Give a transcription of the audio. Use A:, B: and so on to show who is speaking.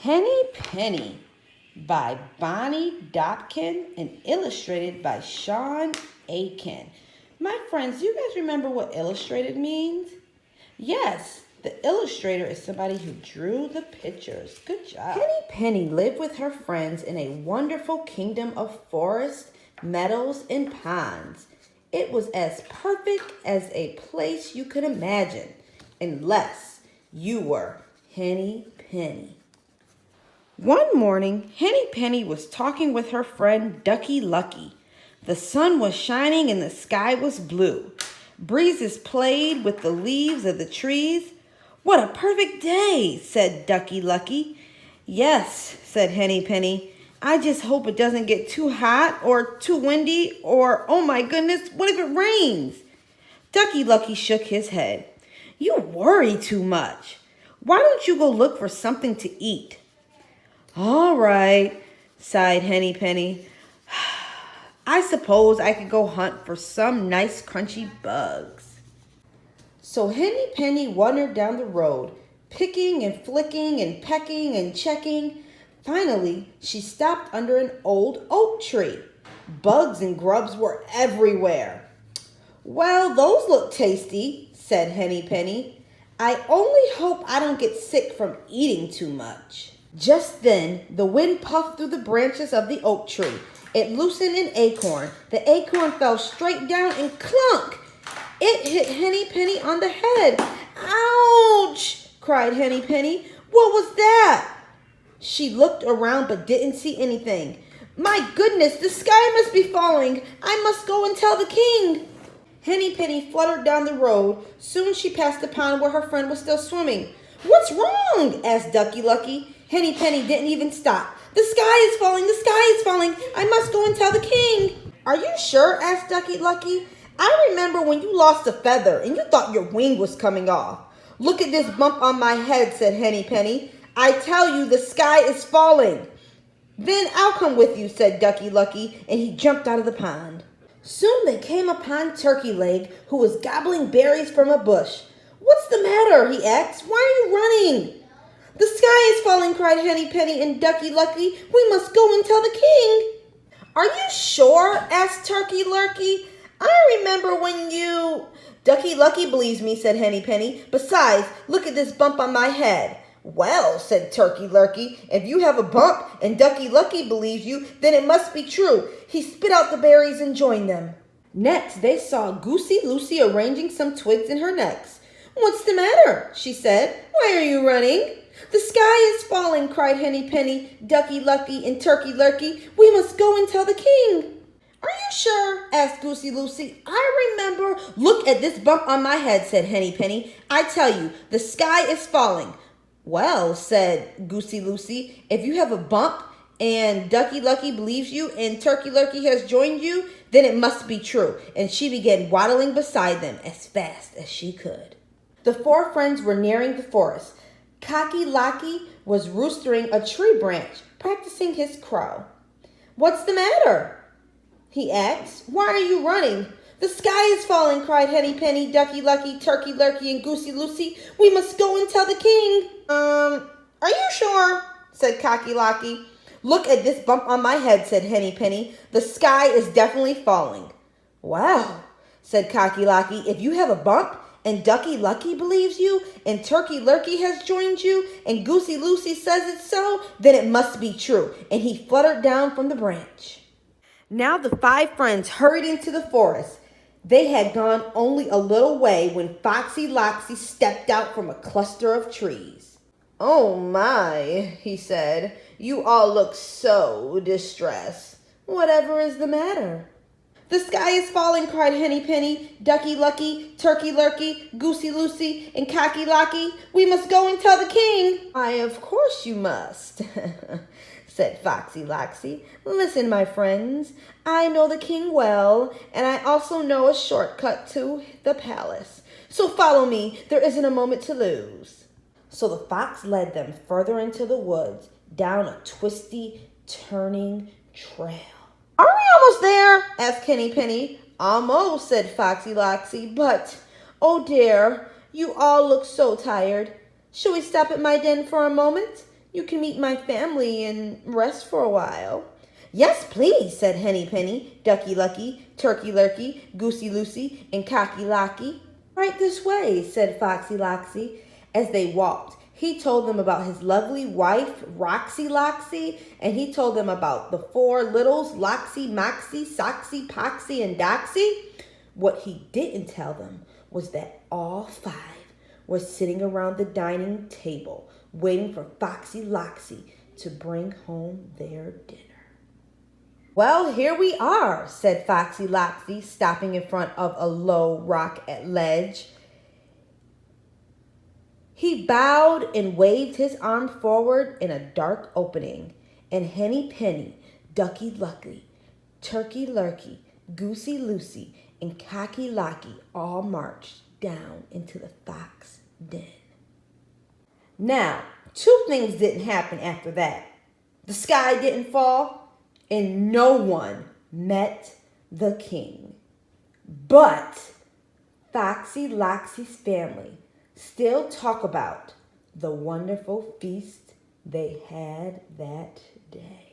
A: Henny Penny by Bonnie Dopkin and illustrated by Sean Aiken. My friends, do you guys remember what illustrated means? Yes, the illustrator is somebody who drew the pictures. Good job. Henny Penny lived with her friends in a wonderful kingdom of forests, meadows, and ponds. It was as perfect as a place you could imagine, unless you were Henny Penny. One morning, Henny Penny was talking with her friend Ducky Lucky. The sun was shining and the sky was blue. Breezes played with the leaves of the trees. "What a perfect day," said Ducky Lucky. "Yes," said Henny Penny. "I just hope it doesn't get too hot or too windy or, oh my goodness, what if it rains?" Ducky Lucky shook his head. "You worry too much. Why don't you go look for something to eat?" "All right," sighed Henny Penny. "I suppose I could go hunt for some nice crunchy bugs." So Henny Penny wandered down the road, picking and flicking and pecking and checking. Finally, she stopped under an old oak tree. Bugs and grubs were everywhere. "Well, those look tasty," said Henny Penny. "I only hope I don't get sick from eating too much." Just then, the wind puffed through the branches of the oak tree. It loosened an acorn. The acorn fell straight down and clunk! It hit Henny Penny on the head. "Ouch!" cried Henny Penny. "What was that?" She looked around but didn't see anything. "My goodness, the sky must be falling. I must go and tell the king." Henny Penny fluttered down the road. Soon she passed the pond where her friend was still swimming. "What's wrong?" asked Ducky Lucky. Henny Penny didn't even stop. "The sky is falling, the sky is falling. I must go and tell the king." "Are you sure?" asked Ducky Lucky. "I remember when you lost a feather and you thought your wing was coming off." "Look at this bump on my head," said Henny Penny. "I tell you, the sky is falling." "Then I'll come with you," said Ducky Lucky, and he jumped out of the pond. Soon they came upon Turkey Leg, who was gobbling berries from a bush. "What's the matter?" he asked. "Why are you running?" "The sky is falling," cried Henny Penny and Ducky Lucky. "We must go and tell the king." "Are you sure?" asked Turkey Lurkey. "I remember when you—" "Ducky Lucky believes me," said Henny Penny. "Besides, look at this bump on my head." "Well," said Turkey Lurkey, "if you have a bump and Ducky Lucky believes you, then it must be true." He spit out the berries and joined them. Next, they saw Goosey Lucy arranging some twigs in her necks. "What's the matter?" she said. "Why are you running?" "The sky is falling," cried Henny Penny, Ducky Lucky, and Turkey Lurkey. "We must go and tell the king." "Are you sure?" asked Goosey Lucy. "I remember—" "Look at this bump on my head," said Henny Penny. "I tell you, the sky is falling." "Well," said Goosey Lucy, "if you have a bump and Ducky Lucky believes you and Turkey Lurkey has joined you, then it must be true." And she began waddling beside them as fast as she could. The four friends were nearing the forest. Cocky Locky was roostering a tree branch, practicing his crow. "What's the matter?" he asked. "Why are you running?" "The sky is falling," cried Henny Penny, Ducky Lucky, Turkey Lurkey, and Goosey Lucy. "We must go and tell the king." Are you sure?" said Cocky Locky. "Look at this bump on my head," said Henny Penny. "The sky is definitely falling." "Well," said Cocky Locky, "if you have a bump and Ducky Lucky believes you and Turkey Lurkey has joined you and Goosey Lucy says it's so, then it must be true." And he fluttered down from the branch. Now the five friends hurried into the forest. They had gone only a little way when Foxy Loxy stepped out from a cluster of trees. "Oh my," he said, "you all look so distressed. Whatever is the matter?" "The sky is falling," cried Henny Penny, Ducky Lucky, Turkey Lurkey, Goosey Lucy, and Cocky Locky. "We must go and tell the king." "Why, of course you must," said Foxy Loxy. "Listen, my friends, I know the king well, and I also know a shortcut to the palace. So follow me, there isn't a moment to lose." So the fox led them further into the woods, down a twisty, turning trail. "Are we almost there?" asked Henny Penny. "Almost," said Foxy Loxy, "but, oh dear, you all look so tired. Shall we stop at my den for a moment? You can meet my family and rest for a while." "Yes, please," said Henny Penny, Ducky Lucky, Turkey Lurkey, Goosey Loosey, and Cocky Locky. "Right this way," said Foxy Loxy. As they walked, he told them about his lovely wife, Roxy Loxy, and he told them about the four littles, Loxy, Moxy, Soxy, Poxy, and Doxy. What he didn't tell them was that all five were sitting around the dining table, waiting for Foxy Loxy to bring home their dinner. "Well, here we are," said Foxy Loxy, stopping in front of a low rock ledge. He bowed and waved his arm forward in a dark opening, and Henny Penny, Ducky Lucky, Turkey Lurkey, Goosey Loosey, and Cocky Locky all marched down into the fox den. Now, two things didn't happen after that. The sky didn't fall, and no one met the king. But Foxy Loxy's family still talk about the wonderful feast they had that day.